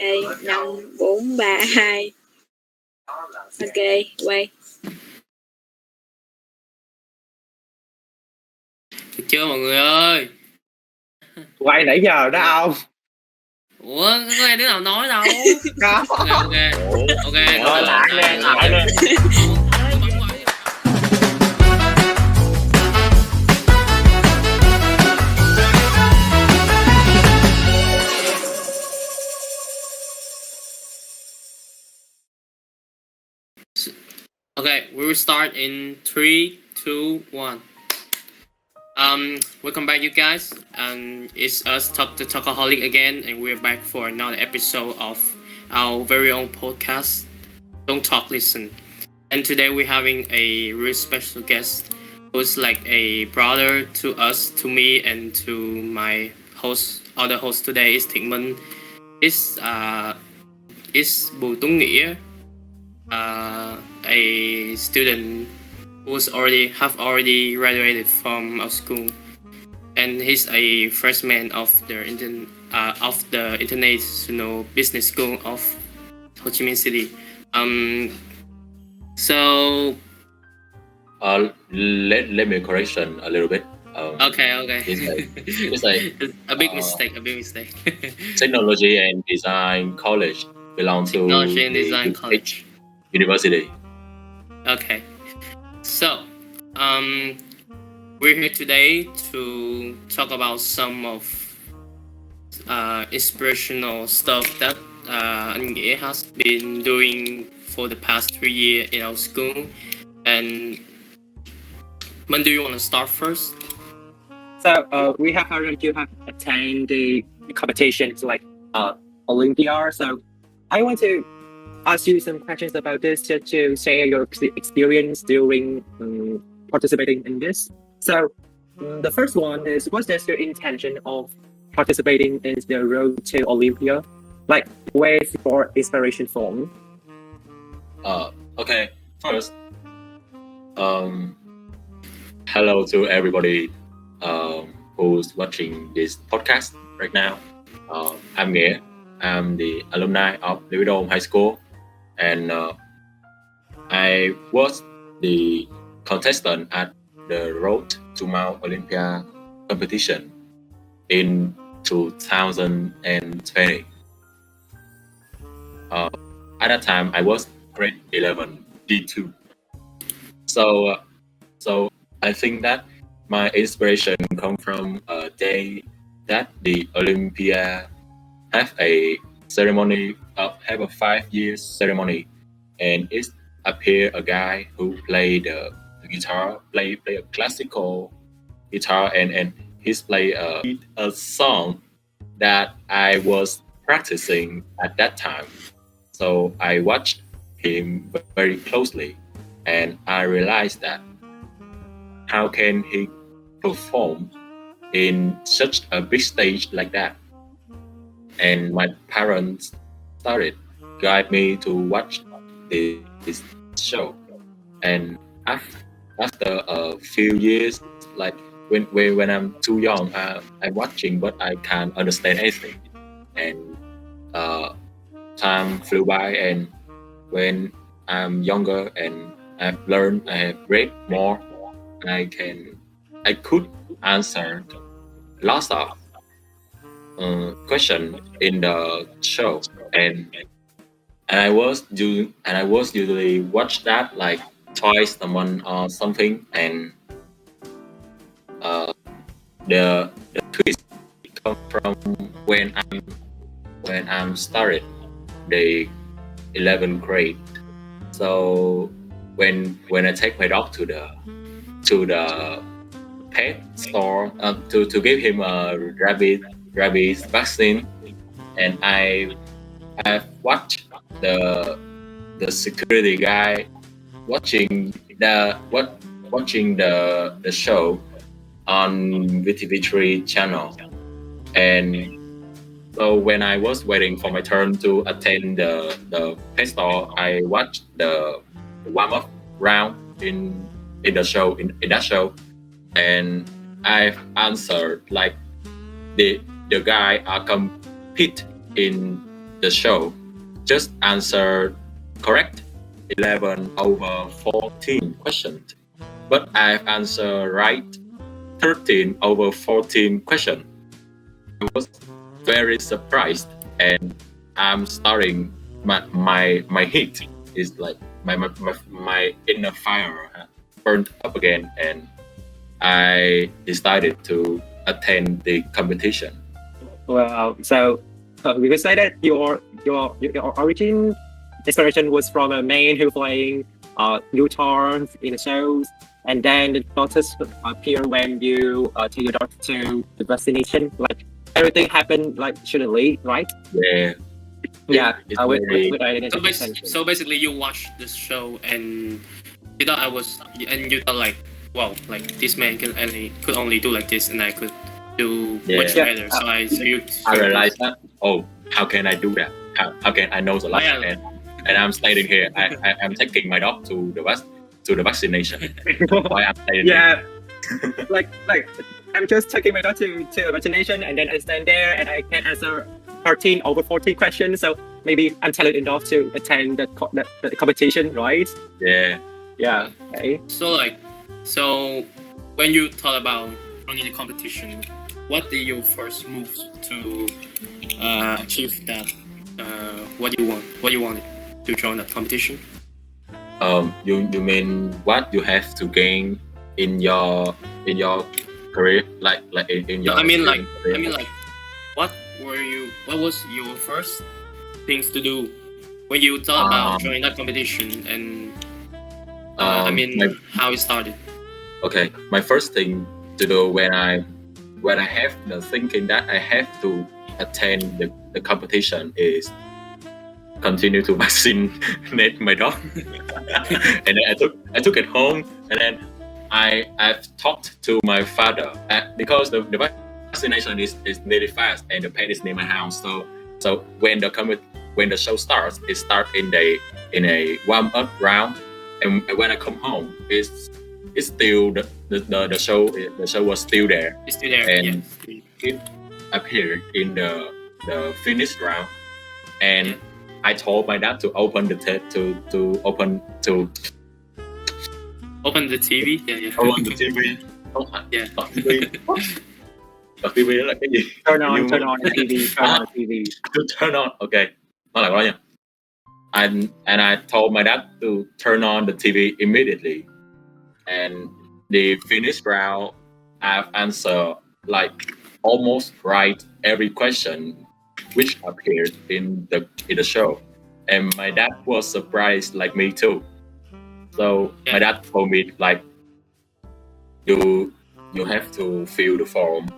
5, 4, 3, 2. Ok, quay. Được chưa mọi người ơi? Quay nãy giờ đó ông. Ủa, có ai đứa nào nói đâu? Có. Ok. Rồi lại lên. Okay, we will start in 3, 2, 1. Welcome back, you guys. It's us, the Talkaholic again, and we're back for another episode of our very own podcast, Đôn't Talk, Listen. And today we're having a really special guest who's like a brother to us, to me, and to my other host today is Thịnh is Bùi Tuấn Nghĩa, a student who's already graduated from our school, and he's a freshman of the International Business School of Ho Chi Minh City. Let me correction a little bit. Okay. It's a big mistake. Technology and Design College belong to Technology and Design College University. Okay. So, we're here today to talk about some of inspirational stuff that anh Nghĩa has been doing for the past 3 years in our school. And when do you want to start first? So we have heard you have attained the competitions like Olympia. So I want to ask you some questions about this to share your experience during participating in this. So the first one is, what is your intention of participating in the road to Olympia? Like, where's your inspiration from? Okay. First, hello to everybody who's watching this podcast right now. I'm Nghĩa. I'm the alumni of Lê Quý Đôn High School, and I was the contestant at the Road to Mount Olympia competition in 2020. At that time, I was grade 11 D2. So I think that my inspiration comes from a day that the Olympia have a ceremony, have a 5-year ceremony, and it appeared a guy who played the guitar, play a classical guitar, and he's play a song that I was practicing at that time. So I watched him very closely, and I realized that how can he perform in such a big stage like that? And my parents started guide me to watch this show. And after a few years, like when I'm too young, I'm watching, but I can't understand anything. And time flew by, and when I'm younger and I've learned, I have read more, I could answer lots of question in the show, and I was usually watch that like twice a month or something. And the twist come from when I'm started the 11th grade. So when I take my dog to the pet store to give him a rabies vaccine, and I've watched the security guy watching the show on VTV3 channel. And so when I was waiting for my turn to attend the pet store, I watched the warm-up round in that show, and I've answered like the guy compete in the show, just answered correct 11 over 14 questions. But I've answered right 13 over 14 questions. I was very surprised, and I'm starting my heat is like my inner fire burned up again, and I decided to attend the competition. Well, so we could say that your origin inspiration was from a man who playing guitar in the shows, and then the photos appear when you take your daughter to the vaccination. Like everything happened like shouldn't, right? Yeah. Yeah. It's With very- identity. So basically, you watched this show and you thought you thought like, wow, like this man could only do like this, and I could do much Yeah. better. I realized that. Oh, how can I do that? How can I know the life? Yeah. And I'm standing here. I'm taking my dog to the vaccination. Why I'm standing Yeah. like I'm just taking my daughter to a vaccination, and then I stand there and I can answer 13 over 14 questions. So maybe I'm talented enough to attend the competition, right? here? Yeah. Okay. So when you thought about running the competition, what did you first move to achieve that? What you wanted to join that competition? You mean what you have to gain in your career, like in your? I mean career? like, what was your first things to do when you thought about joining that competition, and how it started? Okay, my first thing to do when I have the thinking that I have to attend the competition is continue to vaccinate my dog. And then I took it home, and then I've talked to my father because the vaccination is nearly fast, and the pen is near my house. So when the show starts, it starts in a warm up round, and when I come home, it's still the show was still there. It's still there. And yeah. it appeared in the finish round, and I told my dad to open the open the TV. Yeah. open the TV. Yeah. Bật TV đó là cái gì? Turn on the TV. Turn on the TV. To turn on. Okay, nói lại đó nha. And I told my dad to turn on the TV immediately. And the finish round, I've answered like almost right every question which appeared in the show, and my dad was surprised like me too. So my dad told me like, you have to fill the form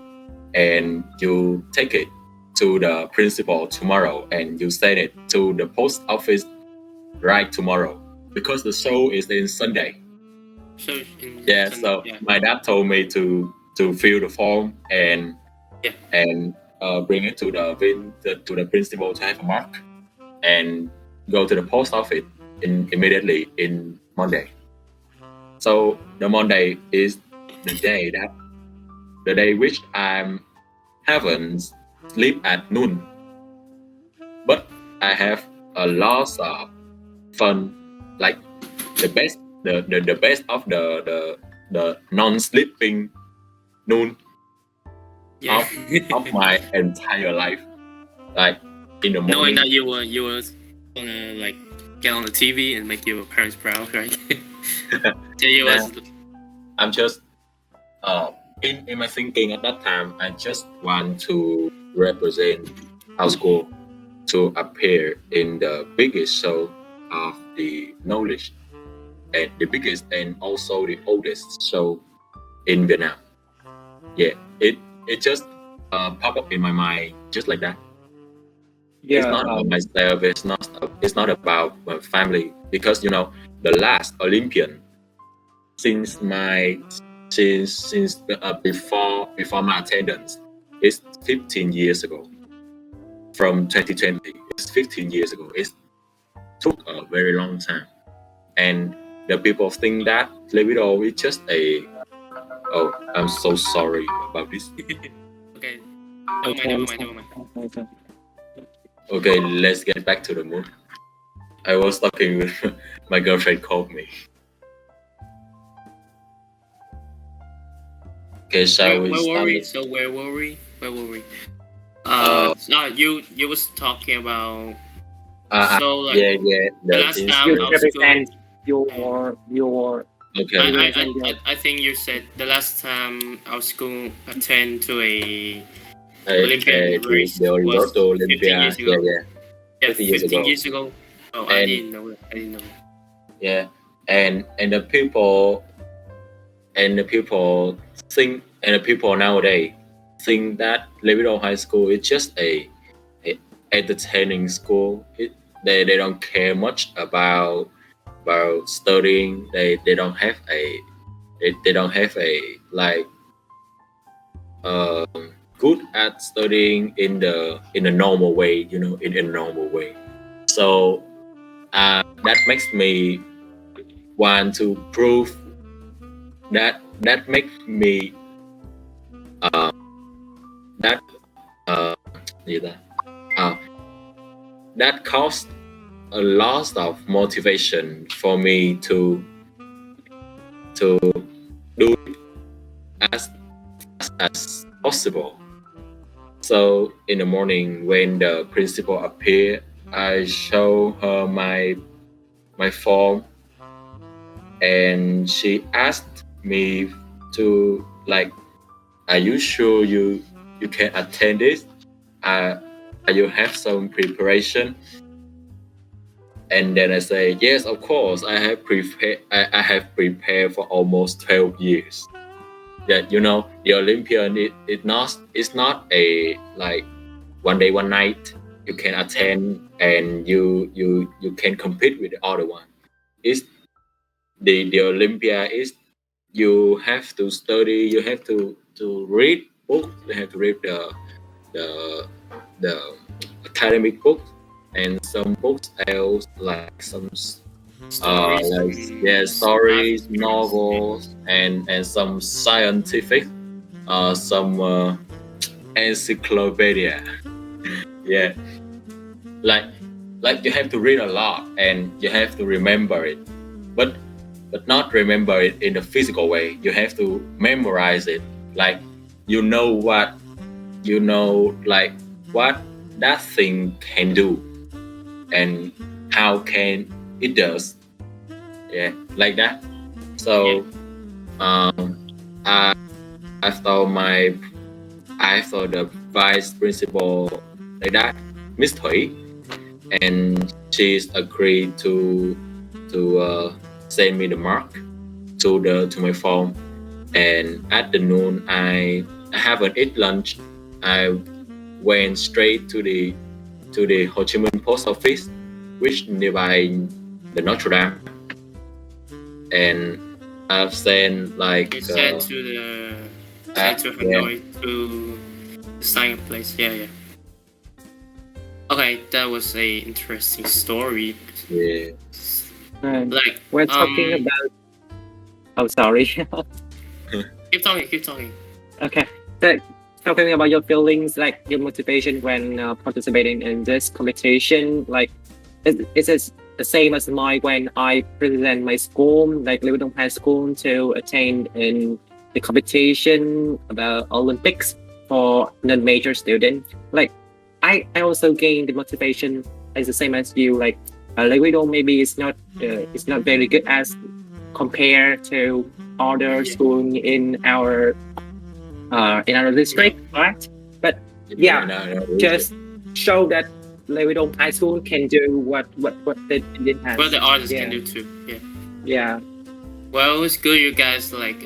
and you take it to the principal tomorrow, and you send it to the post office right tomorrow, because the show is in Sunday. So my dad told me to fill the form and bring it to the principal to have a mark, and go to the post office immediately in Monday. So the Monday is the day which I haven't sleep at noon, but I have a lot of fun, like the best of the non-sleeping noon of my entire life. Like in the morning, knowing that you were gonna like get on the TV and make your parents proud, right? I'm just in my thinking at that time, I just want to represent our school to appear in the biggest show of the knowledge, and the biggest and also the oldest show in Vietnam. Yeah, it just popped up in my mind just like that. Yeah. It's not about myself. It's not about my family, because the last Olympian since before my attendance is 15 years ago. From 2020, it's 15 years ago. It took a very long time, and the people think that Lê Quý Đôn is just I'm so sorry about this. Okay. Never mind. Okay, let's get back to the mood. I was talking with my girlfriend called me. Okay, shall we start? So where were we? You was talking about. So like yeah. the last time You I was represent school. your. Okay. I think you said the last time our school attend to a Okay, Olympian race the was Olympia. 15 years ago. Yeah. 15 years ago. Oh, I And- didn't know. Yeah, and the people think, and the people nowadays think that Lê Quý Đôn High School is just a entertaining school. They don't care much about studying. They don't have a like good at studying in a normal way, in a normal way. So that makes me want to prove that makes me that caused a lot of motivation for me to do it as fast as possible. So in the morning when the principal appeared, I show her my form, and she asked me to like, are you sure you can attend this? You have some preparation? And then I say, yes, of course. I have prepared for almost 12 years. That the Olympian it's not a like one day one night you can attend and you can compete with the other one. It's the Olympia is you have to study, you have to read books, you have to read the academic books and some books else like some stories, novels, and some scientific, some encyclopedia. Yeah, like you have to read a lot and you have to remember it, but not remember it in a physical way. You have to memorize it, like what that thing can do and how can it does. Yeah, like that. So I told the vice principal like that, Miss Thủy, and she's agreed to send me the mark to my phone. And at the noon, I haven't eat lunch. I went straight to the Ho Chi Minh post office, which nearby the Notre Dame, and I've sent like sent to Hanoi to sign a place. Yeah. Okay, that was a interesting story. Yeah. Like We're talking about. Oh, sorry. Keep talking. Okay. So, talking about your feelings, like your motivation when participating in this competition, like it's the same as mine when I present my school, like Lê Quý Đôn High School, to attend in the competition about Olympics for non-major students. Like I also gained the motivation as the same as you. Like Lê Quý Đôn maybe it's not very good as compared to other schools in our district, right? But just show that Lê Quý Đôn High School can do what they didn't have. What the artists can do too. Yeah. Well, it's good you guys like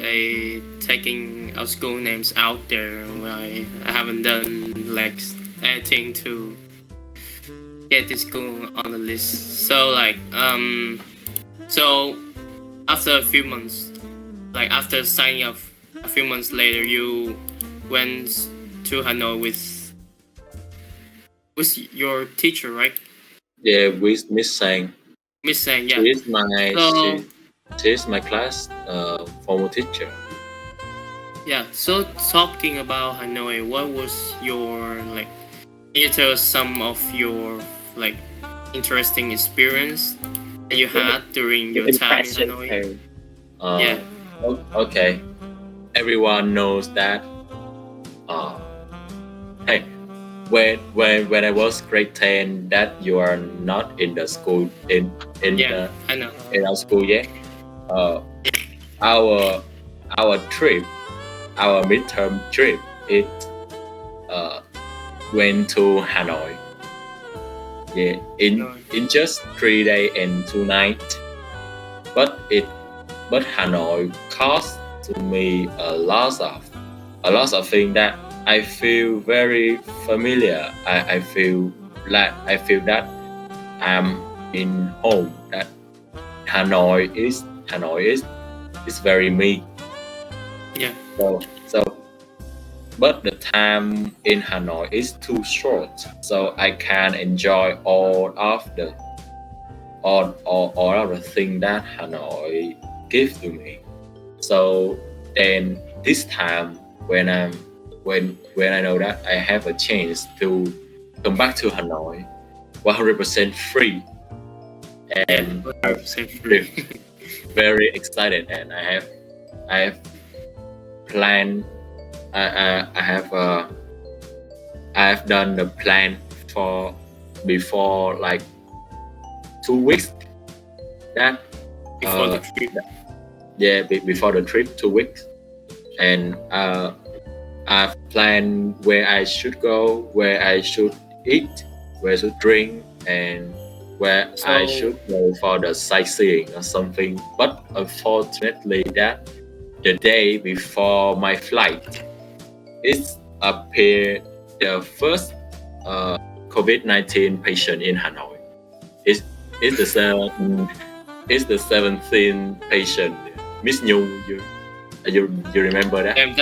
taking our school names out there. I haven't done like anything to get this school on the list. So like so after a few months, like after signing up a few months later, you went to Hanoi with your teacher, right? Yeah, with Miss Sang. Miss Sang, yeah. She's my class former teacher. Yeah. So talking about Hanoi, what was your like Can you tell us some of your like interesting experience that you had during your time in Hanoi? Yeah. Okay. Everyone knows that. Hey, when I was grade 10, that you are not in the school in I know. in our school yet. Our trip, our midterm trip, it went to Hanoi. Yeah, in just 3 days and 2 nights. But Hanoi cost to me a lot of things that I feel very familiar. I feel that I'm in home. That Hanoi is very me. Yeah. So but the time in Hanoi is too short, so I can enjoy all of the thing that Hanoi gives to me. So then this time when I know that I have a chance to come back to Hanoi 100% free, and 100% free. very excited, and I have planned. I have done the plan for before like 2 weeks. That Before the trip. Yeah, before the trip, 2 weeks, and I've planned where I should go, where I should eat, where I should drink, and where I should go for the sightseeing or something. But unfortunately, that the day before my flight, it appeared the first COVID-19 patient in Hanoi. It's the 17th patient. Miss Nhu, you remember that? It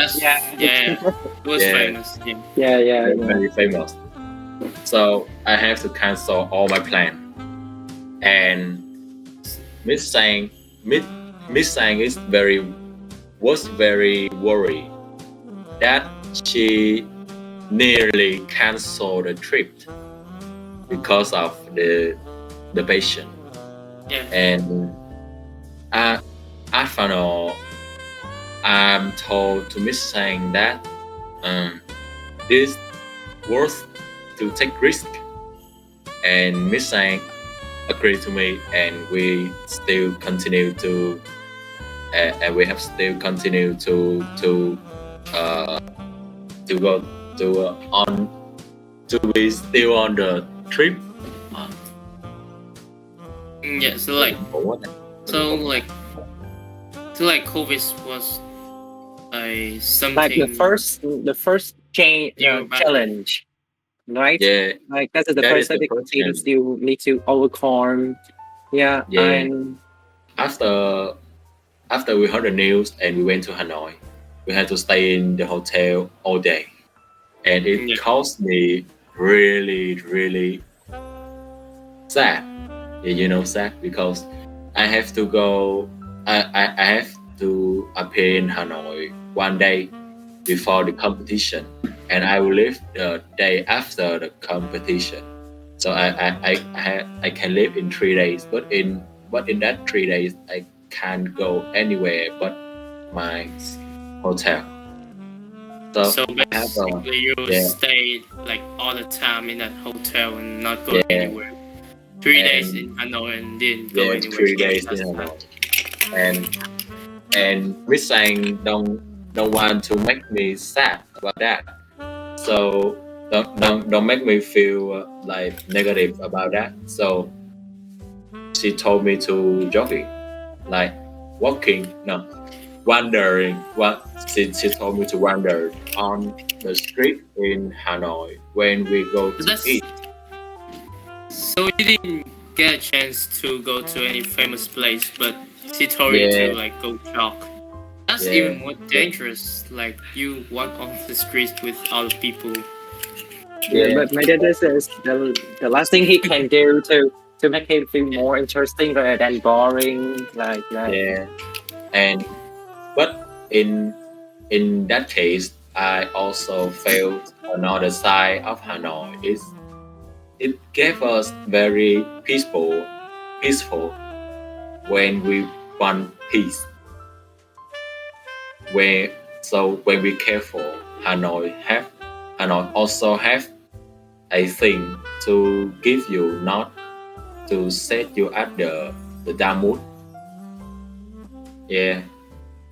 was famous. Yeah. Very famous. So I have to cancel all my plan. And Miss Sang was very worried that she nearly canceled the trip because of the patient. Yeah. And I found out, I'm told to Miss Sang that this worth to take risk, and Miss Sang agreed to me, and we still continue to we be still on the trip. Yeah, so COVID was something Like the first challenge, right? Yeah, Like that's the that first is the first difficulty that you need to overcome. Yeah. And after we heard the news and we went to Hanoi, we had to stay in the hotel all day, and it caused me really, really sad. Sad because I have to go. I have to appear in Hanoi 1 day before the competition, and I will leave the day after the competition. So I can live in 3 days, but in that 3 days I can't go anywhere but my hotel. So basically you stayed like all the time in that hotel and not go anywhere. 3 days in Hanoi and didn't go anywhere. 3 days in Hanoi. And Miss Sang don't want to make me sad about that. So don't make me feel like negative about that. So she told me to jogging, like wandering. She told me to wander on the street in Hanoi when we go to eat. So you didn't get a chance to go to any famous place, but she told you to like go jog. That's even more dangerous. Like you walk on the streets with other people. But maybe this is the last thing he can do to make him feel more interesting rather than boring. Like that. Yeah, but in that case, I also felt another side of Hanoi is it gave us very peaceful when we want peace. When we care for Hanoi also have a thing to give you, not to set you at the down mood. Yeah,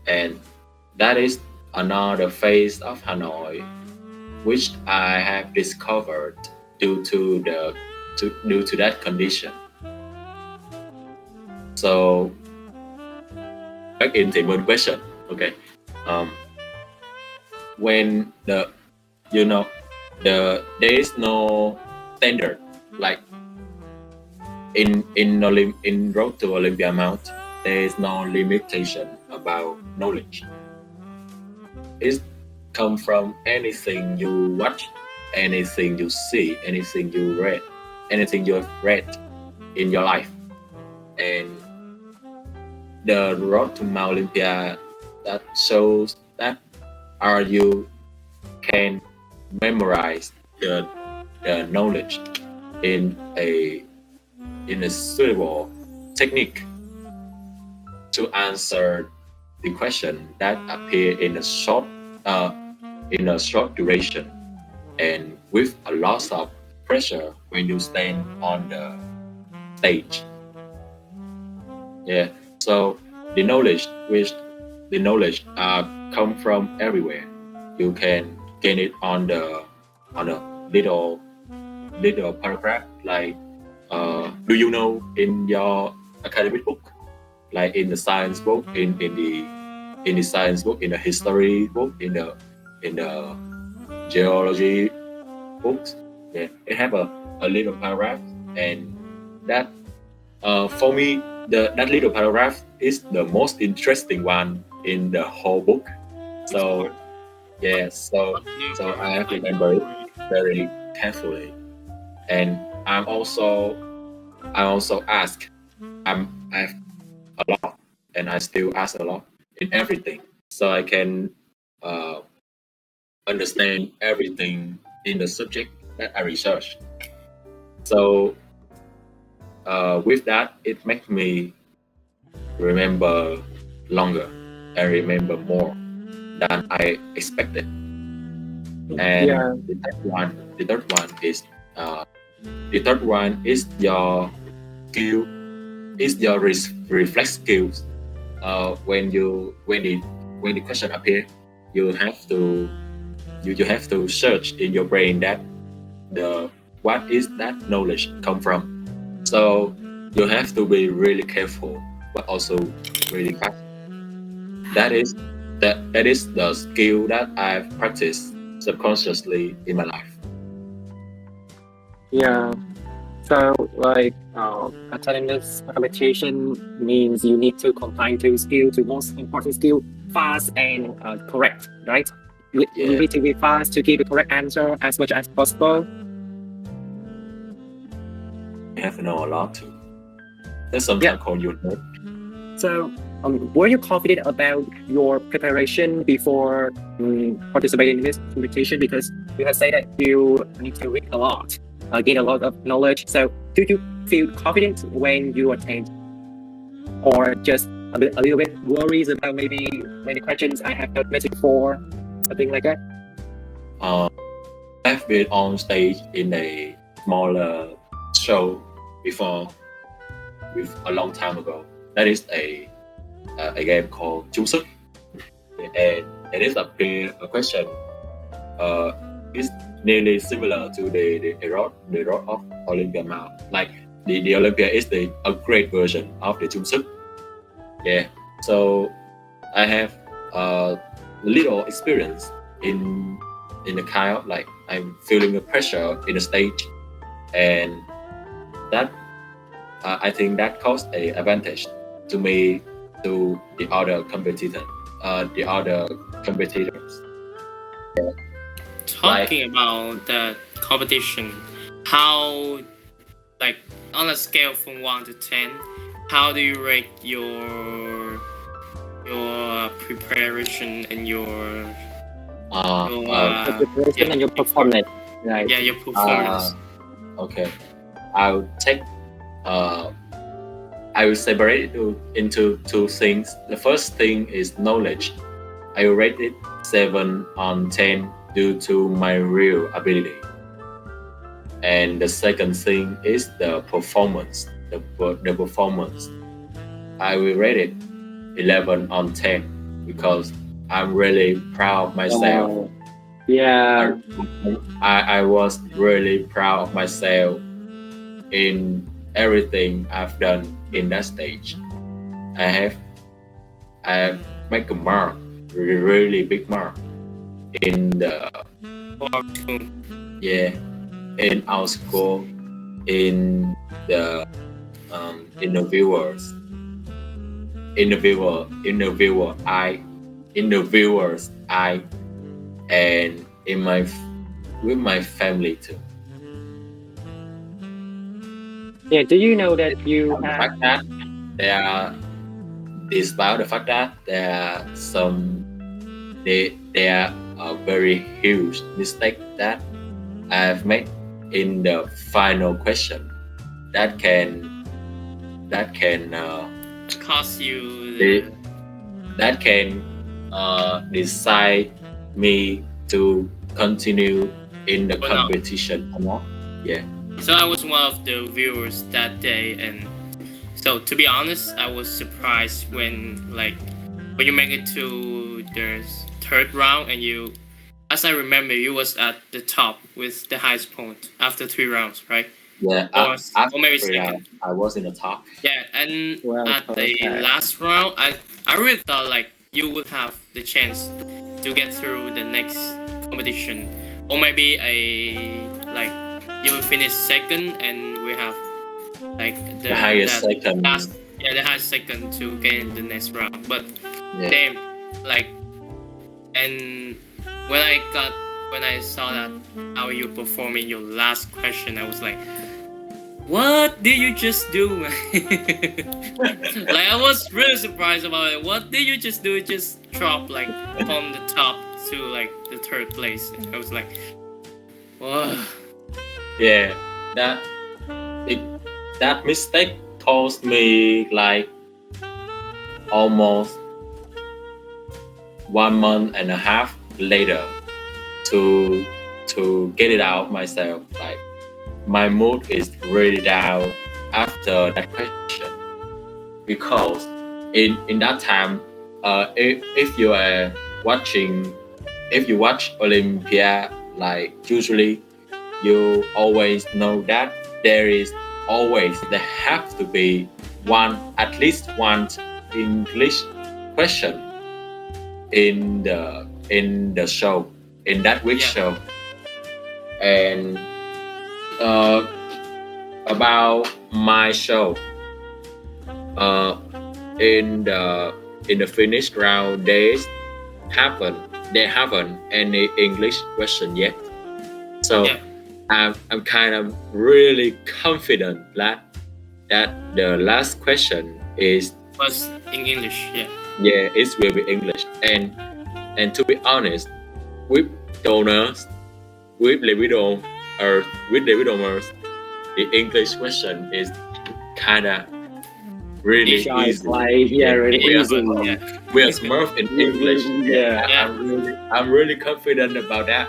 and that is another phase of Hanoi which I have discovered due to that condition. So back in the main question, okay. When there is no standard like in Road to Olympia Mount, there is no limitation about knowledge. It comes from anything you watch, anything you see, anything you read, anything you have read in your life. And the Road to Mount Olympia that shows that you can memorize the knowledge in a suitable technique to answer the question that appear in a short duration and with a lot of pressure when you stand on the stage. Yeah, so the knowledge come from everywhere. You can gain it on a little paragraph like do you know in your academic book, like in the science book, in the science book, in the history book, in the geology books. Yeah, it have a little paragraph, and that for me that little paragraph is the most interesting one in the whole book. So yeah, so I have to remember it very carefully, and I'm also ask. I have a lot, and I still ask a lot in everything, so I can understand everything in the subject that I research. So with that, it makes me remember longer and remember more than I expected. And Yeah. the third one is your skill, is your reflex skills. When the question appear, you have to search in your brain that what is that knowledge come from. So you have to be really careful, but also really fast. That is the skill that I've practiced subconsciously in my life. Yeah. So, like, attending this competition means you need to combine two skills, two most important skill, fast and correct, right? You need to be fast to give the correct answer as much as possible. You have to know a lot too. That's sometimes called your nerd. So, were you confident about your preparation before participating in this competition? Because you have said that you need to read a lot, gain a lot of knowledge. So, do you feel confident when you attend, or just a little bit worries about maybe many questions I have not met before, something like that? I've been on stage in a smaller show before, with a long time ago. That is a game called Chúng, and it is a question. It's nearly similar to the road of Olympia Mount. Like the Olympia is a great version of the Chúng. Yeah, so I have a little experience in the kind of like I'm feeling the pressure in the stage, and that I think that caused a advantage to me to the other competitors. Talking about the competition, how, like, on a scale from 1 to 10, how do you rate your preparation and your Your preparation and your performance. Right. Yeah, your performance. Okay. I'll take. I will separate it into two things. The first thing is knowledge. I will rate it 7 on 10 due to my real ability. And the second thing is the performance. The performance. I will rate it 11 on 10 because I'm really proud of myself. Yeah. I was really proud of myself in everything I've done in that stage. I have make a mark, really big mark in the in our school, in the viewers eye, and with my family too. Yeah. Do you know that you The fact that despite the fact that there are a very huge mistake that I've made in the final question that can Cost you that can decide me to continue in the competition or not. Yeah. So I was one of the viewers that day, and so to be honest, I was surprised when you make it to the third round, and you, as I remember, you was at the top with the highest point after 3 rounds, right? Yeah, or maybe second. I was in the top. Yeah, and at the last round, I really thought you would have the chance to get through the next competition, or maybe you will finish second, and we have the highest second. The highest second to get in the next round. But damn, and when I saw that how you performing your last question, I was like, what did you just do? I was really surprised about it. What did you just do? Just drop from the top to the third place. I was like, whoa. Yeah, that mistake cost me almost 1 month and a half later to get it out myself. My mood is really down after that question because in that time, if you watch Olympia, usually you always know that there have to be at least one English question in the show, in that week's show. And about my show, in the finished round, there haven't any English question yet. So I'm kind of really confident that the last question was in English. Yeah, it will be English. And to be honest, with donors, with Lê Quý Đôn, the English question is kind of really easy. Really easy. We are smart in English. I'm really confident about that.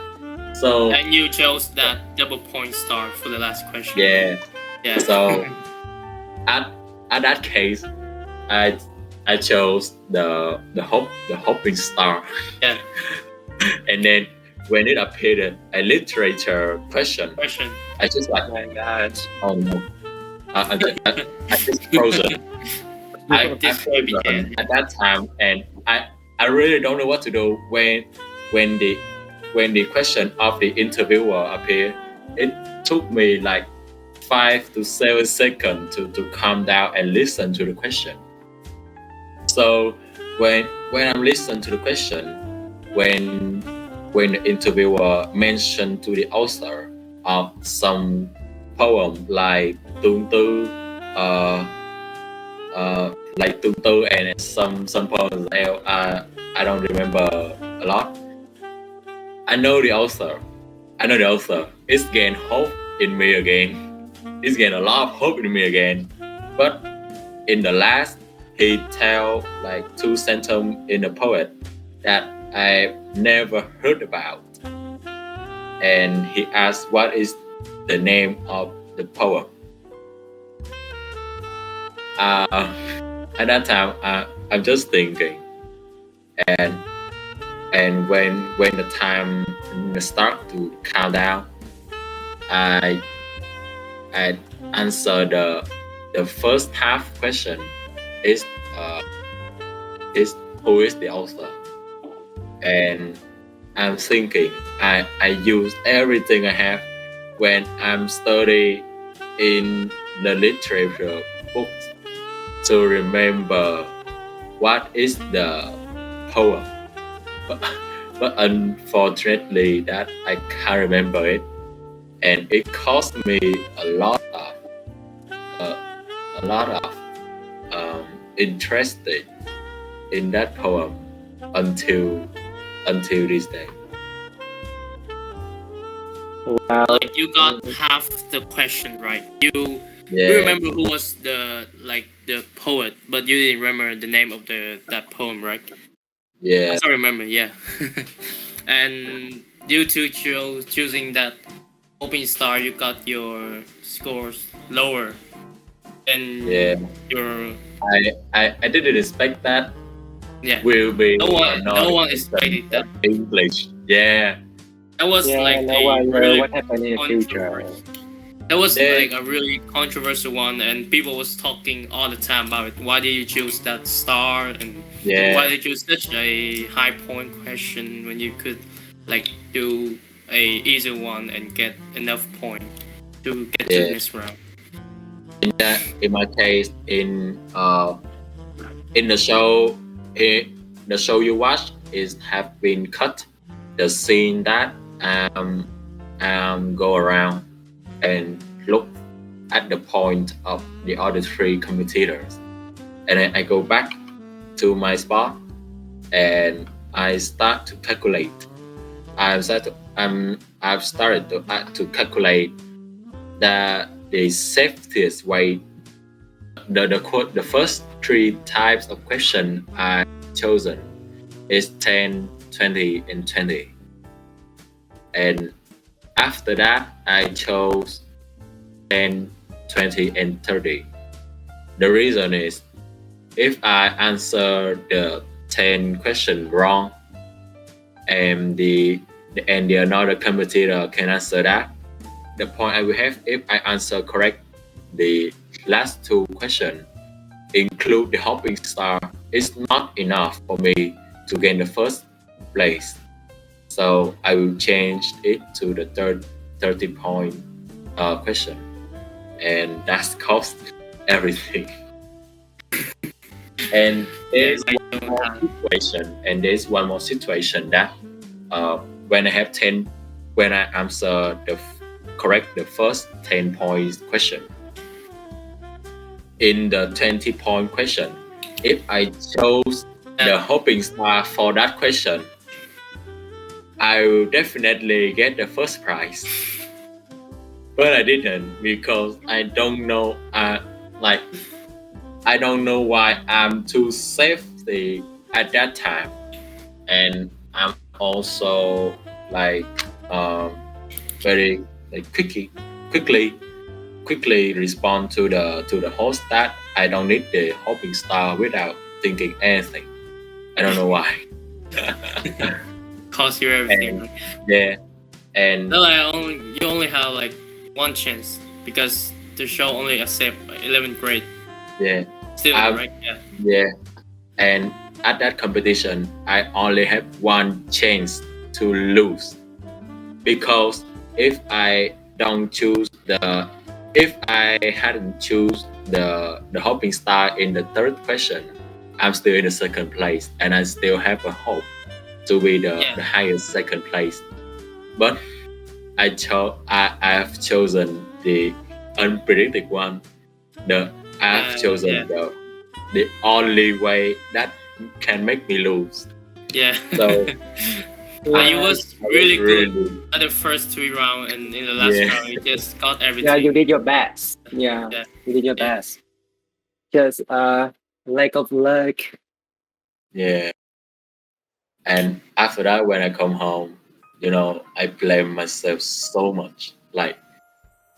So and you chose that double point star for the last question. Yeah. So at that case, I chose the hopping star. Yeah. And then when it appeared a literature question, I just oh my God. Oh no. I just frozen. I frozen at that time, and I really don't know what to do when the question of the interviewer appeared. It took me 5 to 7 seconds to calm down and listen to the question. So when I'm listening to the question, when the interviewer mentioned to the author of some poem like Tương Tư, and some poems else, I don't remember a lot. I know the author. It's gained hope in me again. It's gained a lot of hope in me again. But in the last, he tell like 2 sentences in a poet that I never heard about. And he asked what is the name of the poem. At that time, I'm just thinking, and when the time start to count down, I answer the first half question is who is the author, and I'm thinking I use everything I have when I'm studying in the literature books to remember what is the poem, but unfortunately that I can't remember it, and it cost me a lot of interested in that poem until this day. Wow. Like you got half the question right. You remember who was the poet, but you didn't remember the name of that poem, right? Yeah. I still remember, yeah. And due to choosing that opening star, you got your scores lower than your. I didn't expect that. Yeah. Will be no one expected that. English. Yeah. That was like what happened in the future. That was like a really controversial one, and people was talking all the time about it. Why did you choose that star, and why did you choose such a high point question when you could like do a easy one and get enough point to get to the next round? In my case, in the show, the show you watch is have been cut the scene that go around and look at the point of the other 3 competitors, and then I go back to my spot and I start to calculate. I've started to calculate the safest way. The first 3 types of question I chosen is 10, 20, and 20. And after that, I chose 10, 20, and 30. The reason is, if I answer the 10 question wrong, and the another competitor can answer that, the point I will have if I answer correct the last 2 questions, include the hopping star, is not enough for me to gain the first place. So I will change it to the 30 point question, and that's cost everything. And there's one more situation that when I answer the first 10 points question, in the 20 point question, if I chose the hopping star for that question, I will definitely get the first prize. But I didn't, because I don't know I don't know why I'm too safety at that time, and I'm also very quickly respond to the host that I don't need the hopping star without thinking anything. I don't know why. Cost you everything. And you only have like one chance, because the show only accept 11th grade. Yeah. Still, right? Yeah. And at that competition, I only have one chance to lose, because if I hadn't choose the hopping star in the 3rd question, I'm still in the 2nd place, and I still have a hope to be the highest 2nd place. But I've chosen the unpredictable one. I've chosen the only way that can make me lose. Yeah. So You was really Really, good at the first 3 rounds, and in the last Yeah. round, you just got everything. Yeah, you did your best. Yeah, Yeah. you did your Yeah. best. Just lack of luck. yeah. And after that, when I come home, I blame myself so much. Like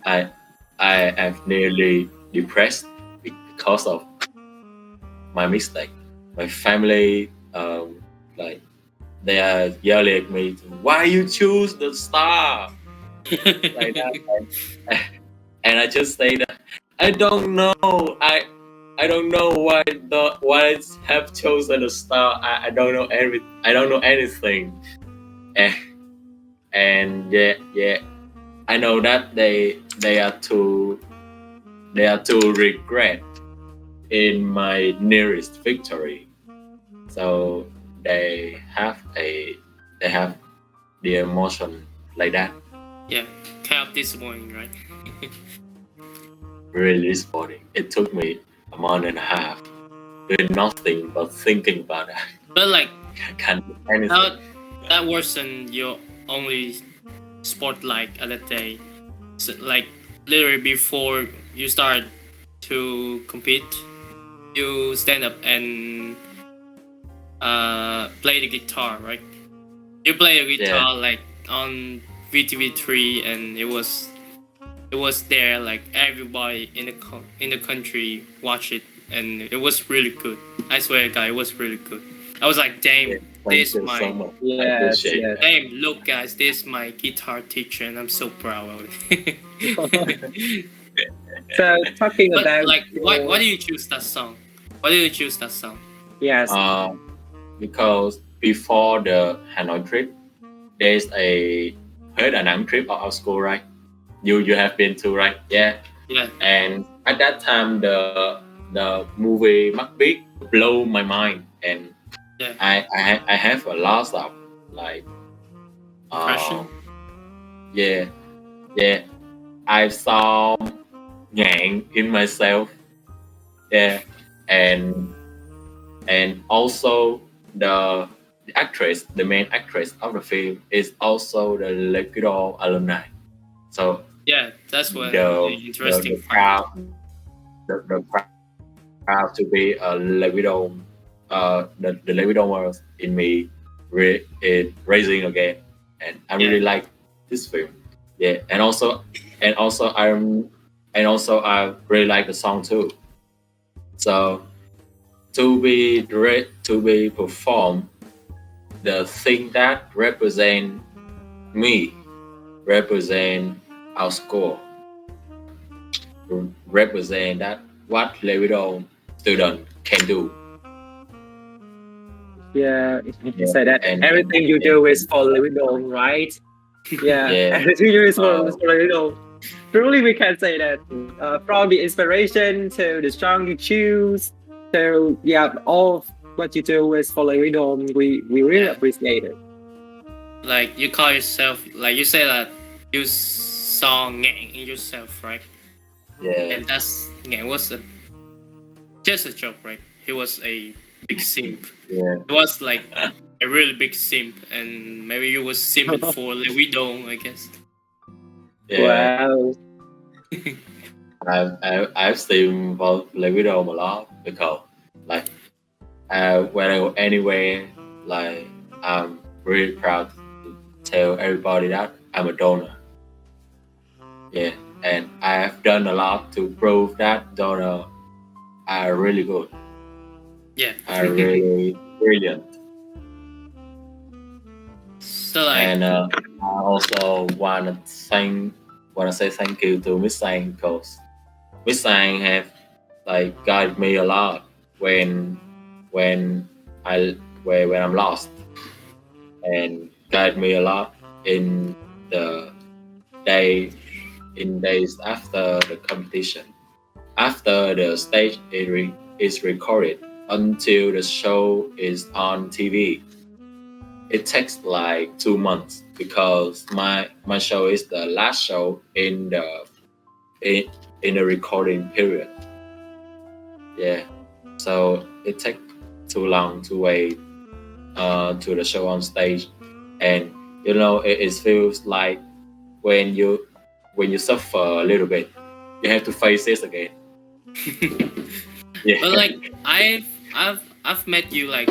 I am nearly depressed because of my mistake. My family, like they are yelling at me, "Why you choose the star?" Like that. And I just say that I don't know. I don't know why I have chosen the star. I don't know I don't know anything. And yeah. I know that they are too regret in my nearest victory. So they have the emotion like that. Yeah, kind of disappointing, right? Really disappointing. It took me a month and a half doing nothing but thinking about that. But like, I can't do anything. that wasn't your only spotlight at that day. So, like, literally before you start to compete, you stand up and play the guitar, right? You play a guitar like on VTV3, and it was there, like everybody in the country watch it, and it was really good. I swear, guys, it was really good. I was like, damn, Thank you so much. I Yes, appreciate yes. damn, look, guys, this is my guitar teacher, and I'm so proud of it. So talking But about like, why do you choose that song? Why do you choose that song? Yes. Because before the Hanoi trip, there's a Huế Đà Nẵng trip of our school, right? You have been to, right? Yeah. Yeah. And at that time, the movie Biết blow my mind, and Yeah. I have a lot of like Depression? yeah. I saw ngạn in myself. Yeah. And also the actress, the main actress of the film, is also the LQD alumni. So Yeah, that's what the interesting proud to be a LQD, the LQD in me is raising again, and I really like this film. Yeah, and also I really like the song too. So to be performed, the thing that represent me, represent our school, represent that what LQD student can do. Yeah, you say that everything you do is for Louis Đôn, right? Yeah, everything you do is for Louis Đôn. Truly, we can say that from the inspiration to the song you choose, to all what you do is for Louis Đôn. We really appreciate it. Like, you call yourself, like you say that you saw ngạn in yourself, right? Yeah. And ngạn was just a joke, right? He was a big simp. Yeah. It was like a really big simp, and maybe you was simping for Louis Đôn, I guess. Yeah. Wow. I've seen Louis Đôn a lot, because like when I go anywhere, like I'm really proud to tell everybody that I'm a donor. Yeah, and I have done a lot to prove that donor are really good. Yeah. Are really brilliant. So like, And I also wanna say thank you to Miss Sang, because Miss Sang have like guided me a lot when I'm lost, and guide me a lot in the days after the competition, after the stage is recorded until the show is on TV. It takes like 2 months, because my show is the last show in the recording period. Yeah, so it takes too long to wait to the show on stage. and it feels like when you suffer a little bit, you have to face it again. Yeah. But like I've met you like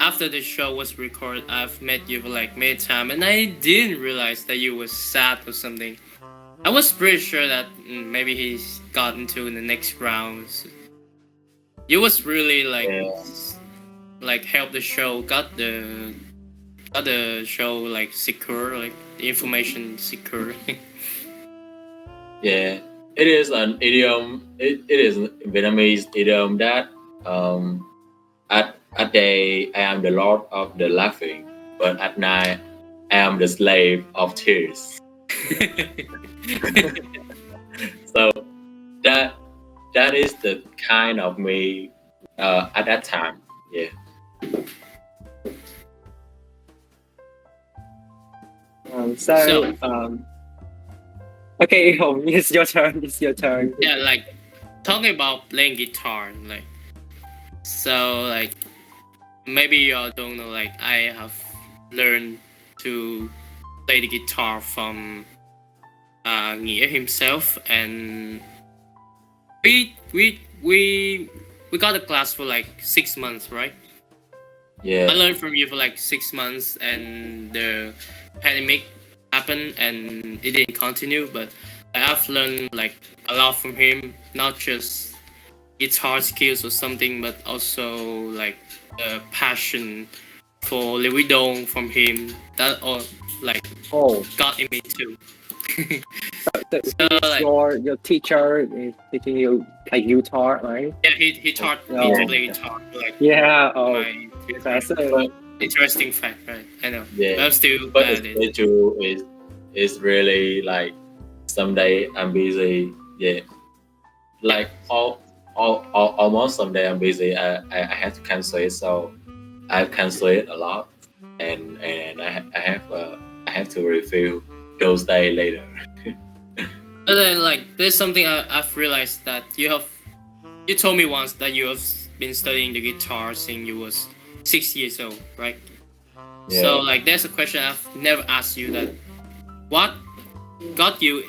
after the show was recorded, I've met you for like many times, and I didn't realize that you were sad or something. I was pretty sure that maybe he's gotten to in the next rounds. You was really like help the show, got the show like secure, like the information secure. Yeah, it is an idiom. It is a Vietnamese idiom that at day I am the lord of the laughing, but at night I am the slave of tears. So that is the kind of me at that time. Yeah. Okay, Hồng, it's your turn. It's your turn. Yeah, like talking about playing guitar, like so like maybe you all don't know, like I have learned to play the guitar from Nghĩa himself, and we got a class for like 6 months, right? Yeah. I learned from you for like 6 months, and the pandemic happened and it didn't continue, but I've learned like a lot from him, not just guitar skills or something, but also like the passion for Lê Quý Đôn from him, that all like got in me too. So like, your teacher is teaching you play guitar, right? Yeah, he taught me to play guitar. Like, yeah, that's an interesting fact, right? I know. Yeah, but I'm still but bad at the schedule is really like someday I'm busy. Yeah, like almost someday I'm busy. I have to cancel it, so I cancel it a lot, and I have to review those days later. But then, like, there's something I've realized that you told me once that you have been studying the guitar since you was 6 years old, right? Yeah. So, like, there's a question I've never asked you, that what got you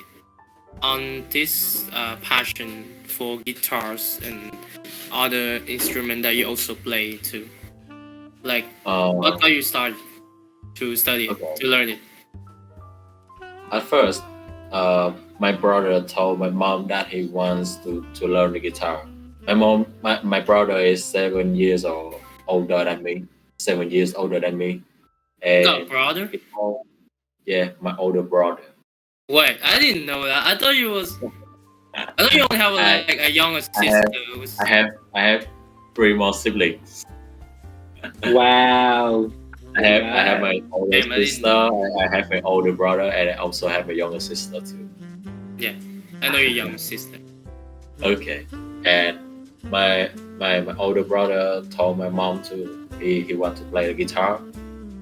on this passion for guitars and other instruments that you also play too? Like, what got you started to study it, to learn it? At first, my brother told my mom that he wants to learn the guitar. My brother is 7 years older than me. 7 years older than me. And you got a brother? Yeah, my older brother. Wait, I didn't know that. I thought you only have like a younger sister. I have 3 more siblings. Wow. I have my older sister, I have my older brother, and I also have a younger sister too. Yeah, I know your younger sister. Okay, and my older brother told my mom he want to play the guitar,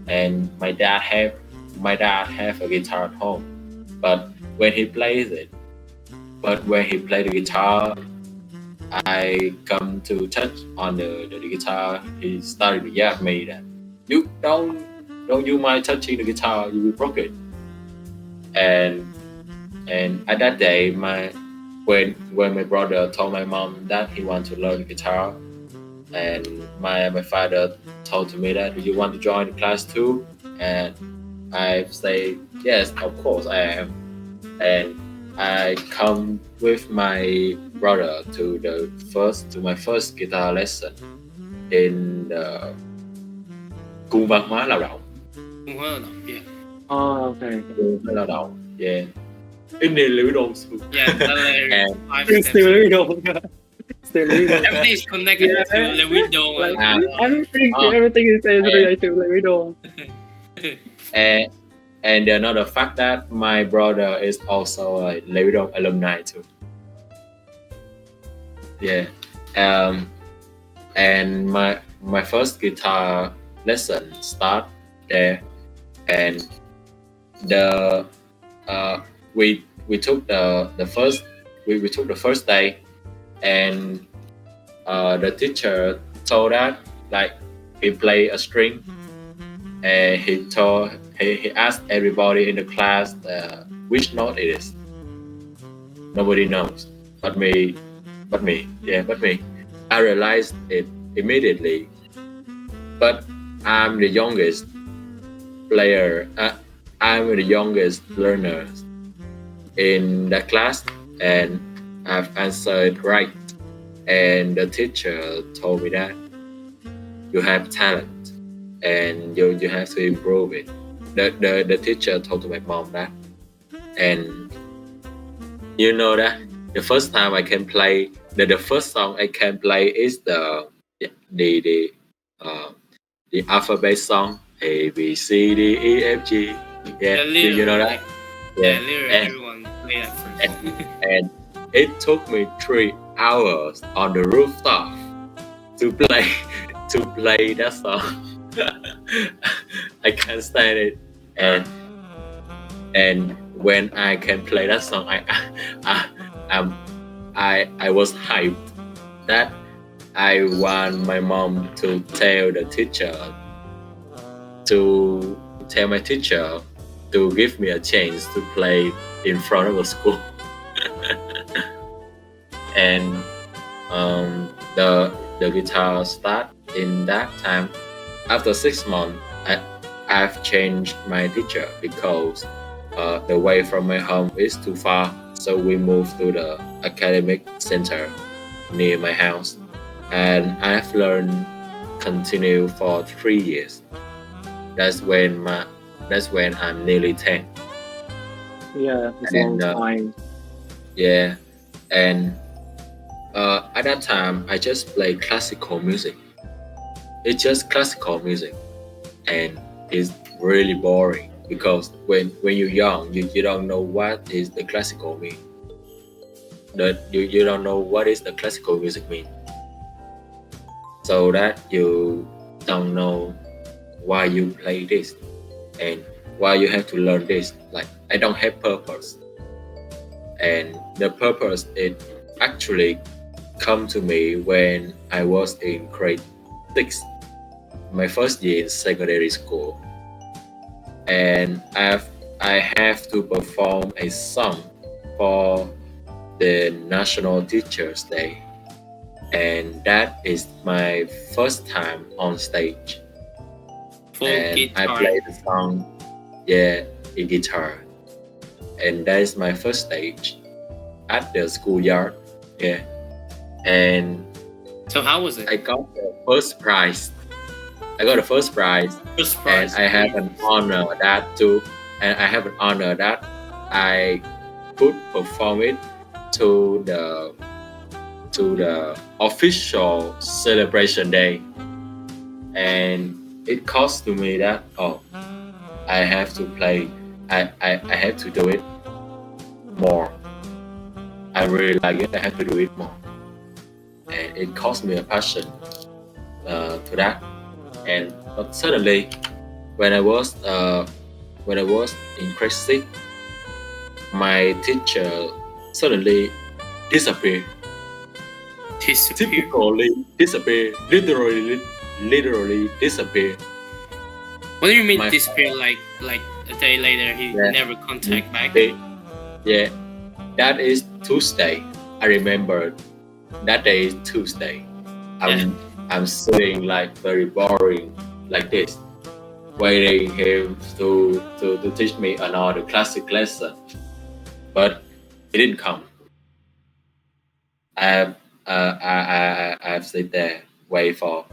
and my dad have a guitar at home, but when he plays the guitar, I come to touch on the guitar. He started to yell at me that you don't you mind touching the guitar, you will break it. And at that day, when my brother told my mom that he want to learn guitar, and my father told to me that, do you want to join the class too? And I say yes, of course I am. And I come with my brother to my first guitar lesson in the Cung văn hóa lao động. Yeah. Oh, okay. Cung lao động, yeah. In the Lê Quý Đôn school. Yeah, still Lê Quý Đôn. Everything is connected to Lê Quý Đôn. Everything is related to Lê Quý Đôn. And another fact that my brother is also a Lê Quý Đôn alumni too. Yeah. And my first guitar lesson start there, and we took the first day, and the teacher told that like he play a string, and he asked everybody in the class which note it is. Nobody knows, but me. I realized it immediately. But I'm the youngest player. I'm the youngest learner in that class, and I've answered right. And the teacher told me that you have talent and you have to improve it. The teacher told to my mom that, and you know that the first time I can play the first song I can play is the alphabet song A B C D E F G. Yeah, you know that. Yeah, literally everyone play that first. And it took me 3 hours on the rooftop to play that song. I can't stand it, and when I can play that song, I was hyped that I want my mom to tell my teacher to give me a chance to play in front of the school. And the guitar start in that time. After 6 months, I've changed my teacher because the way from my home is too far, so we moved to the academic center near my house, and I've learned continue for 3 years. That's when I'm nearly 10. Yeah, it's a long time. Yeah, and at that time I just play classical music. It's just classical music, and it's really boring because when you're young, you don't know what is the classical mean. You don't know what is the classical music mean. So that you don't know why you play this and why you have to learn this. Like, I don't have purpose, and the purpose it actually come to me when I was in grade 6, my first year in secondary school, and I have to perform a song for the National Teachers Day, and that is my first time on stage. And I played the song, in guitar, and that is my first stage at the schoolyard. Yeah, and so how was it? I got the first prize. And I have an honor that I could perform it to the official celebration day, and it cost to me that I have to play. I have to do it more. I really like it. I have to do it more, and it cost me a passion to that. And but suddenly, when I was in grade 6, my teacher suddenly disappeared. Typically disappear. Literally disappear. What do you mean disappear? Like a day later, he never contact back? Yeah, that is Tuesday. I remember that day is Tuesday. I'm sitting like very boring like this, waiting him to teach me another classic lesson, but he didn't come. I've sit there wait for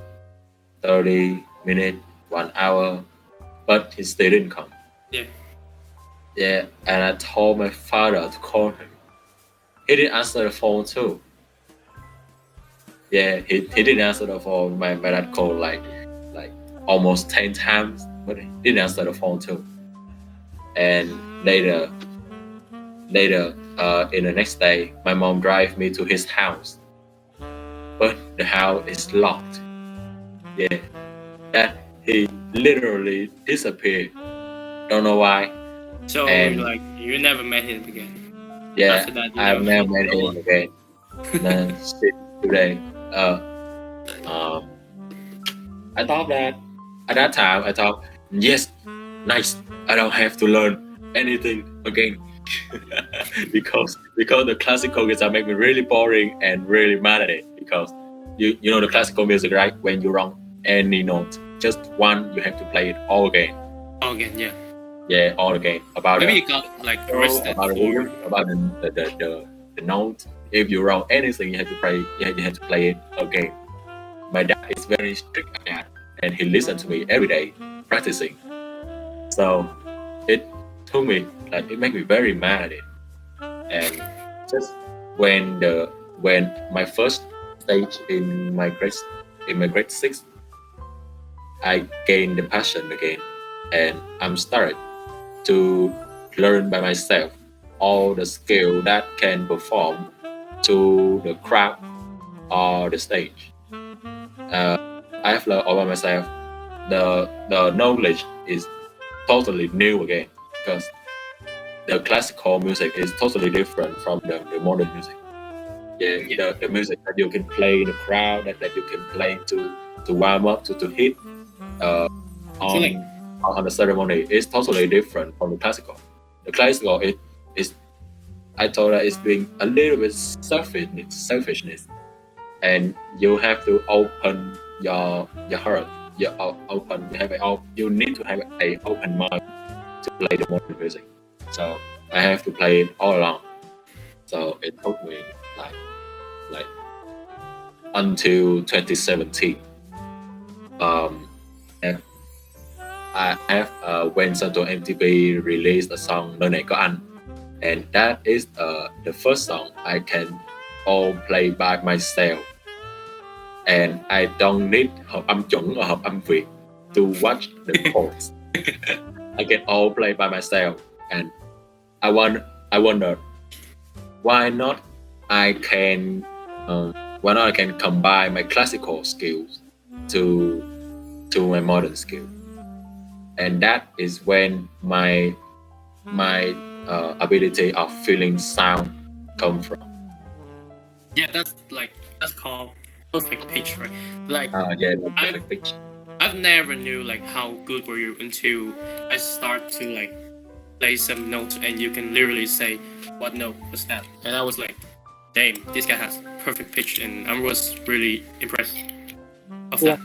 30 minutes, 1 hour, but he still didn't come. Yeah, and I told my father to call him. He didn't answer the phone too. Yeah, he didn't answer the phone. My dad called like almost 10 times, but he didn't answer the phone too. And later, in the next day, my mom drive me to his house, but the house is locked. Yeah, that he literally disappeared. Don't know why. So you never met him again. Yeah, I've never met him again. Then today. I thought that at that time yes, nice. I don't have to learn anything again. because the classical guitar make me really boring and really mad at it, because you know the classical music, right? When you wrong any note, just one, you have to play it all again. All again, yeah. Yeah, all again. About Maybe you got like arrested about the note. If you wrong anything, you have to play. You have to play it again. My dad is very strict at that, and he listens to me every day practicing. So it took me, like, it made me very mad at it. And just when my first stage in my grade 6, I gained the passion again, and I'm started to learn by myself all the skill that can perform to the crowd or the stage. I have learned all by myself. The knowledge is totally new again, because the classical music is totally different from the modern music. Yeah. The music that you can play in the crowd, that you can play to warm up, to hit on the ceremony, is totally different from the classical. The classical is I thought that it's being a little bit selfishness, and you have to open your heart. You need to have an open mind to play the modern music. So I have to play it all along. So it took me like until 2017. I have when Santo MTV released a song Nơi Này Có Anh, and that is the first song I can all play by myself, and I don't need hợp âm chuẩn or hợp âm Việt to watch the chords. I can all play by myself, and I wonder why not I can combine my classical skills to my modern skill, and that is when my ability of feeling sound come from. Yeah, that's called perfect pitch, right? Like, Perfect pitch. I've never knew like how good were you until I start to like play some notes, and you can literally say what note was that, and I was like, damn, this guy has perfect pitch, and I was really impressed of that.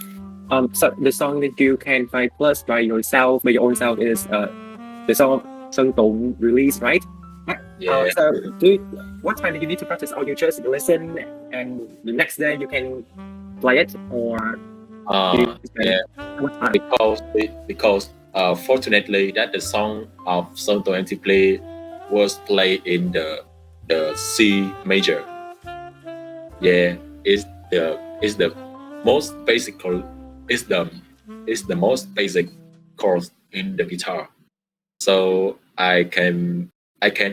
So the song that you can find plus by your own self is the song Sơn Tùng released, right? Yeah. So what time do you need to practice, or you just listen and the next day you can play it, or what time? Because fortunately that the song of Santo MTV was played in the C major. Yeah, it's the most basic chord in the guitar. So I can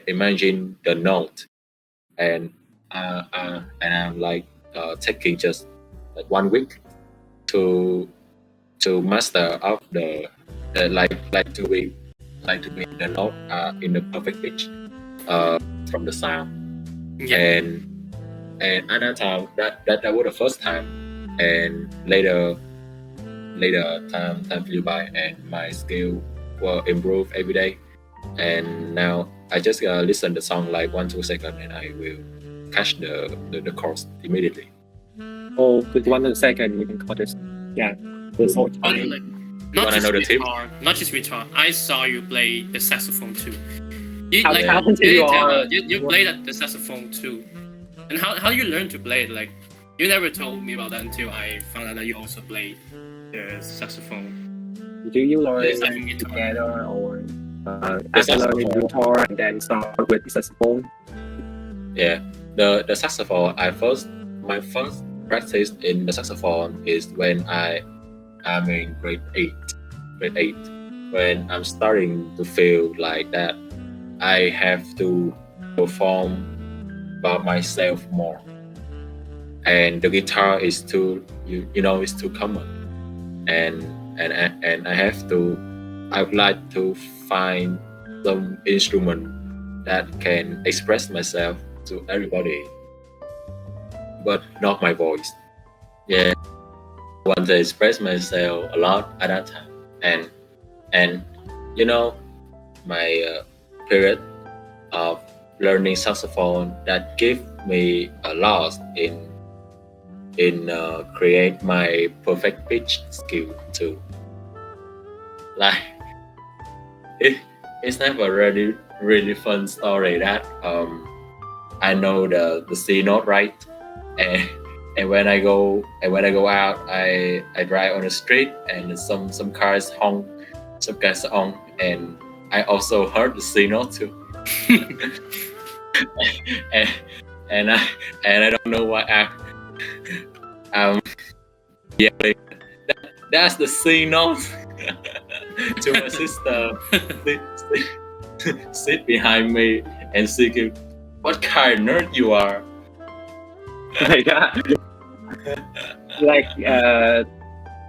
imagine the note, and I'm like taking just like 1 week to master of the to be the note in the perfect pitch from the sound. Yeah. And at that time that was the first time, and later time flew by, and my skill will improve every day, and now I just listen the song like 1-2 seconds, and I will catch the chords immediately. Oh, with 1 second you can cut it. Yeah, the whole time. Like, not just guitar. I saw you play the saxophone too. You played the saxophone too. And how you learn to play it? Like, you never told me about that until I found out that you also play the saxophone. Do you learn Guitar. together, or after learning guitar and then start with saxophone? Yeah, the saxophone. My first practice in the saxophone is when I'm in grade 8, when I'm starting to feel like that I have to perform by myself more, and the guitar is too it's too common, and I would like to find some instrument that can express myself to everybody, but not my voice. Yeah, I want to express myself a lot at that time, and And my period of learning saxophone that gave me a lot in create my perfect pitch skill too. Like it's never really fun story that I know the C note right, and when I go out, I drive on the street and some cars honk, and I also heard the C note too. and I don't know why I'm yelling. That's the C note to my sister. Sit behind me and say, "What kind of nerd you are?" Like that. Like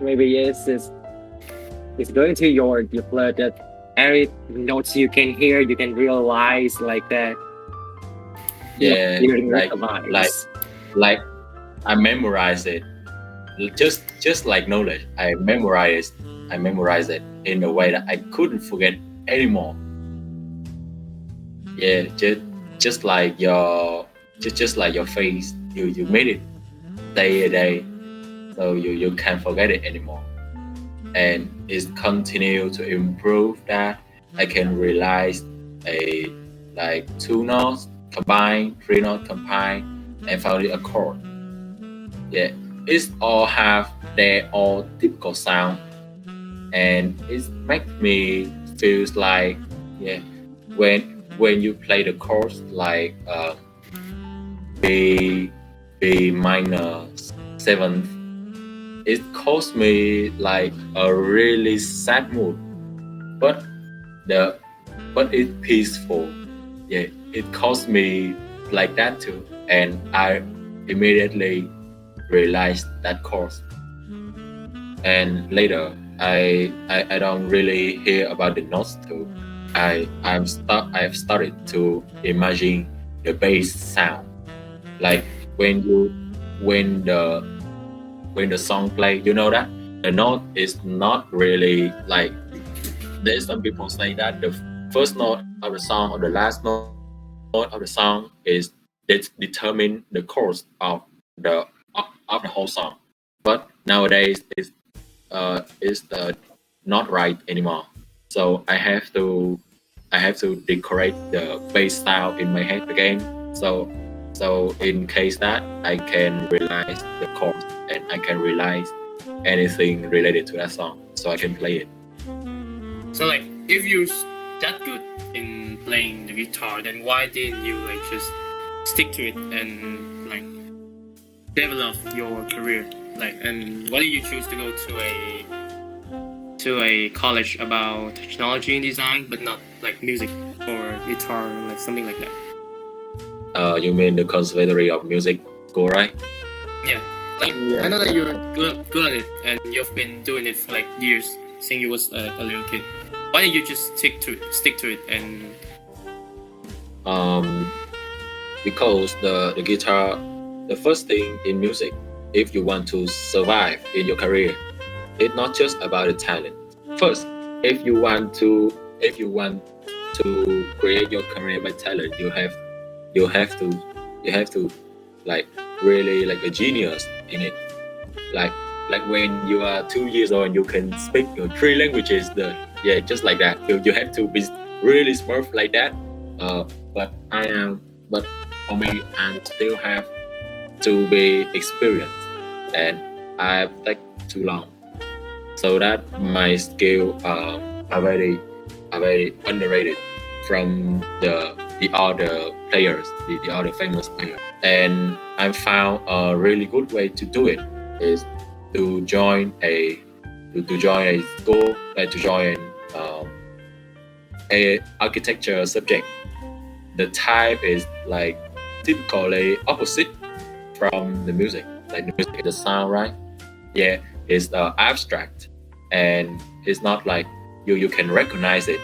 maybe it's going to your blood that every notes you can hear, you can realize like that. Yeah, like I memorize it. Just like knowledge, I memorize it in a way that I couldn't forget anymore. Yeah, just like your face, you made it day a day, so you can't forget it anymore. And it's continue to improve that I can realize a like 2 notes combine, 3 notes combine, and finally a chord. Yeah, it's all have their own typical sound, and it makes me feels like when you play the chords like B minor 7th, it caused me like a really sad mood, but it's peaceful. Yeah, it caused me like that too, and I immediately realized that chord. And later I don't really hear about the notes too. I've started to imagine the bass sound, like when the song play, that the note is not really like, there's some people say that the first note of the song or the last note of the song is determine the course of the whole song. But nowadays it's not right anymore. So I have to decorate the bass sound in my head again. So in case that I can realize the chords and I can realize anything related to that song, so I can play it. So like, if you're that good in playing the guitar, then why didn't you like just stick to it and like develop your career? Like, and why did you choose to go to a college about technology and design, but not like music or guitar, like something like that? You mean the Conservatory of Music School, right? Yeah. Like, I know that you're good at it, and you've been doing it for like years since you was a little kid. Why didn't you just stick to it and? Because the guitar, the first thing in music, if you want to survive in your career, it's not just about the talent. First, if you want to create your career by talent, you have to like really like a genius in it. Like when you are 2 years old and you can speak your 3 languages, just like that. You have to be really smart like that. But for me, I still have to be experienced, and I've taken too long. So that my skill are very underrated from the other players, the other famous players. And I found a really good way to do it is to join a school, to join a architecture subject. The type is like typically opposite from the music. Like the music is the sound, right? Yeah, it's abstract, and it's not like you can recognize it.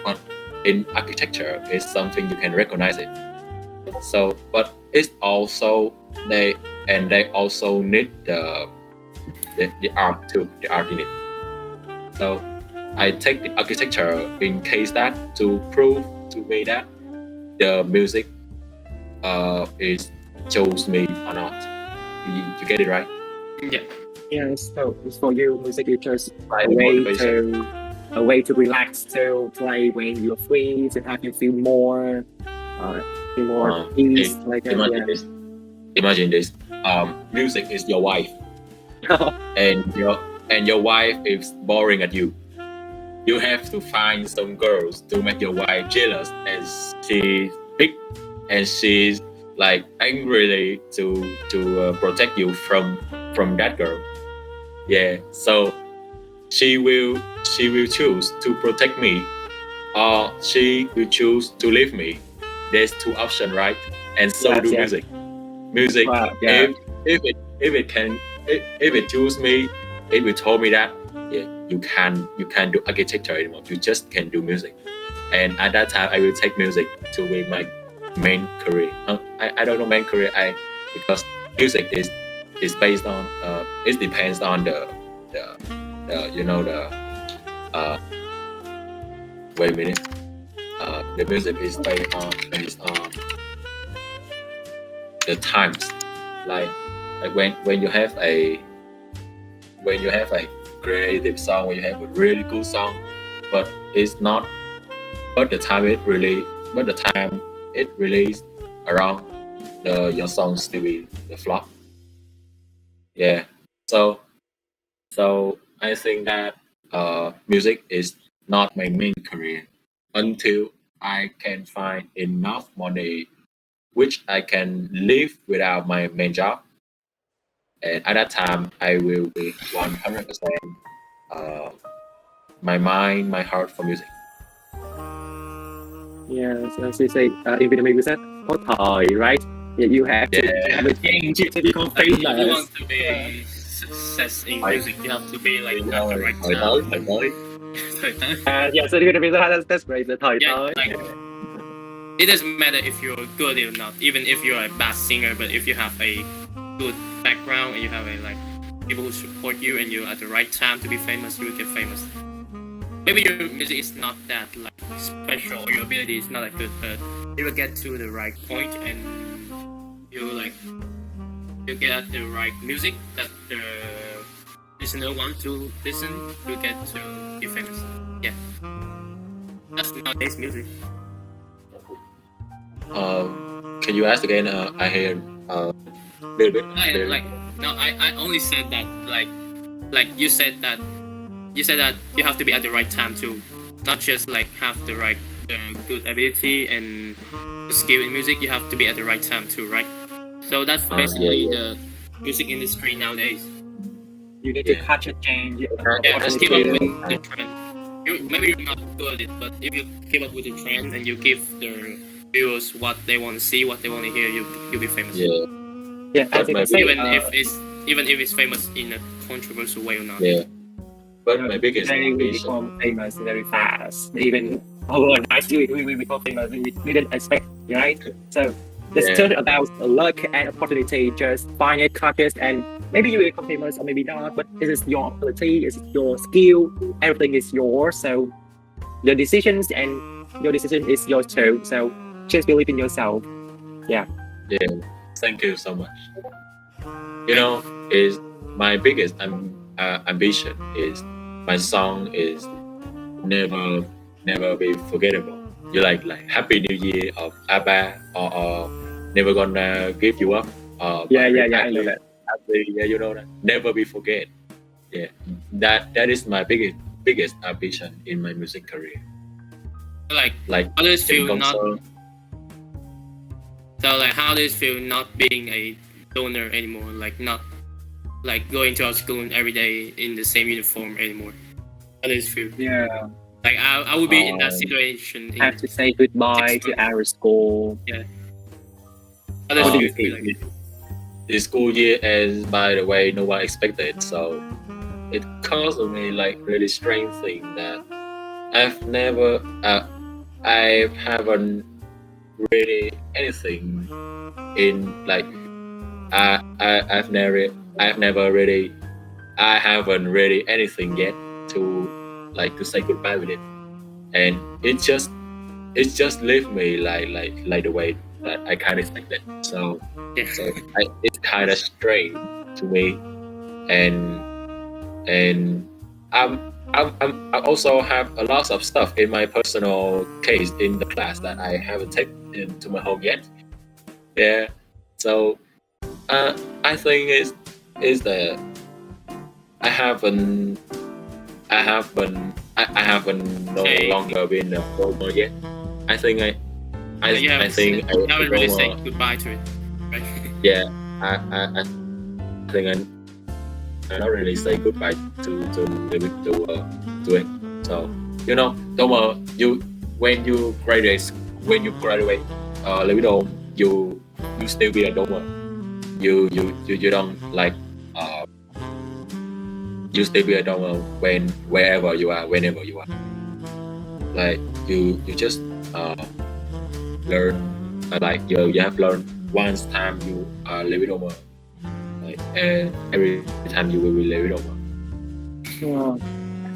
But in architecture, it's something you can recognize it. So, but it's also they also need the art too, the art in it. So I take the architecture in case that to prove to me that the music is chose me or not. You get it right? Yeah. Yeah, so for you, music is just Like a way to relax, to play when you're free, to have you feel more peace, like that. Imagine this. Imagine this. Music is your wife, and your wife is boring at you. You have to find some girls to make your wife jealous, and she's big, and she's like angrily to protect you from that girl. Yeah, so she will choose to protect me, or she will choose to leave me. There's two options, right? And so do music. Music, if it choose me, it will tell me that you can't do architecture anymore. You just can do music. And at that time, I will take music to be my main career. I don't know main career. Because music is based on it depends on the wait a minute. The music is based on the times. Like when you have a creative song, when you have a really good song, but it's not. But the time it released around your songs to be the flop. Yeah. So I think that music is not my main career until I can find enough money which I can live without my main job. And at that time, I will be 100% my mind, my heart for music. Yeah, so as you say, in Vietnamese we said có thời, right? Yeah, you have to have a change to become If you famous. want to be success in music, you have to be like at the right Thời time. tới. Yeah, so in Vietnamese that's great. The thời Yeah, tới. like, it doesn't matter if you're good or not, even if you're a bad singer, but if you have a good background and you have a like people who support you and you're at the right time to be famous, you will get famous. Maybe your music is not that like special or your ability is not that good, but you will get to the right point and you get at the right music that the listener want to listen, you get to be famous. Yeah. That's nowadays music. Can you ask again? I hear a little bit. I only said that like you said that you have to be at the right time too, not just like have the right good ability and skill in music. You have to be at the right time too, right? So that's basically the music industry nowadays. You need to catch a change. Yeah, just keep up with the trend. Maybe you're not good at it, but if you keep up with the trend and you give the viewers what they want to see, what they want to hear, you'll be famous. Yeah, I think Even if it's famous in a controversial way or not. Yeah. But my biggest we ambition. become famous very fast. Even overnight, we become famous. We didn't expect, right? So it's just about luck and opportunity. Just find it, catch it, and maybe you will become famous or maybe not. But this is your ability, it's your skill. Everything is yours. So your decision is yours too. So just believe in yourself. Yeah. Thank you so much. You know, is my biggest ambition is my song is never be forgettable. You like Happy New Year of ABBA or Never Gonna Give You Up. I know that. Yeah, you know that. Never be forget. Yeah, that is my biggest ambition in my music career. Like others feel not. concert. So like how does it feel not being a donor anymore? Like not like going to our school every day in the same uniform anymore. How does it feel? Yeah. Like I would be in that situation. Have to say goodbye to our school. Yeah. How does it feel? Like? The school year ends, by the way, no one expected. So it caused me like really strange thing that I haven't really anything in like I haven't really anything yet to like to say goodbye with it, and it just left me like the way that I kind of expected. So it's kind of strange to me, and I also have a lot of stuff in my personal case in the class that I haven't taken into my home yet. Yeah, so I think is that I haven't no longer been a former yet. I think I haven't really said goodbye to it, right? Yeah, I think I'm not really say goodbye to it. So when you graduate Lê Quý Đôn, you still be a donor. You don't like you still be a donor wherever you are, whenever you are. Like you just learn like you have learned once time you are Lê Quý Đôn, like every time you will be Lê Quý Đôn.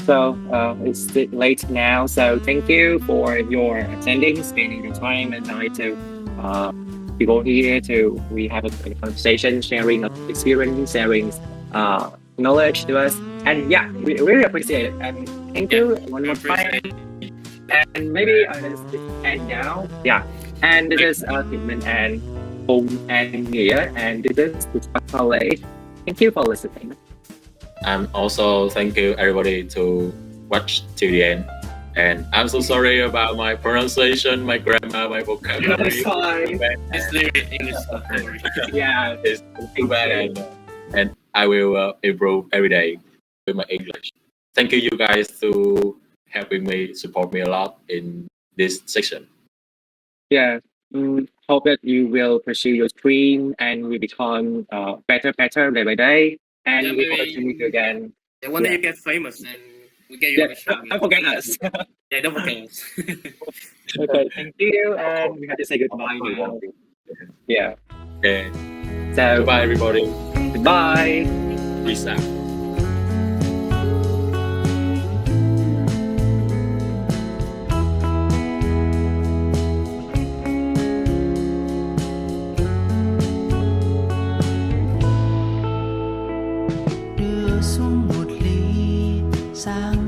So it's late now. So thank you for your attending, spending your time and night to people here to we have a conversation, sharing of experience, sharing knowledge to us, and yeah, we really appreciate it. And thank you one more time. And maybe this end now. Yeah, and this is Thiện and Cùng and Nghĩa, and this is the Talkaholic. Thank you for listening. And also thank you everybody to watch till the end. And I'm so sorry about my pronunciation, my grammar, my vocabulary. It's fine. It's literally English vocabulary. Yeah, It's too bad, and I will improve every day with my English. Thank you guys to helping me, support me a lot in this section. yeah. Hope that you will pursue your dream and will become better day by day. And Yeah, we hope maybe- to meet you again. And one day you get famous, and we get you on the show. Don't forget us. Yeah, don't forget us. Okay, thank you, and we have to say goodbye now. Yeah. Okay. So Goodbye everybody. goodbye. Peace out. đưa xuống một ly sáng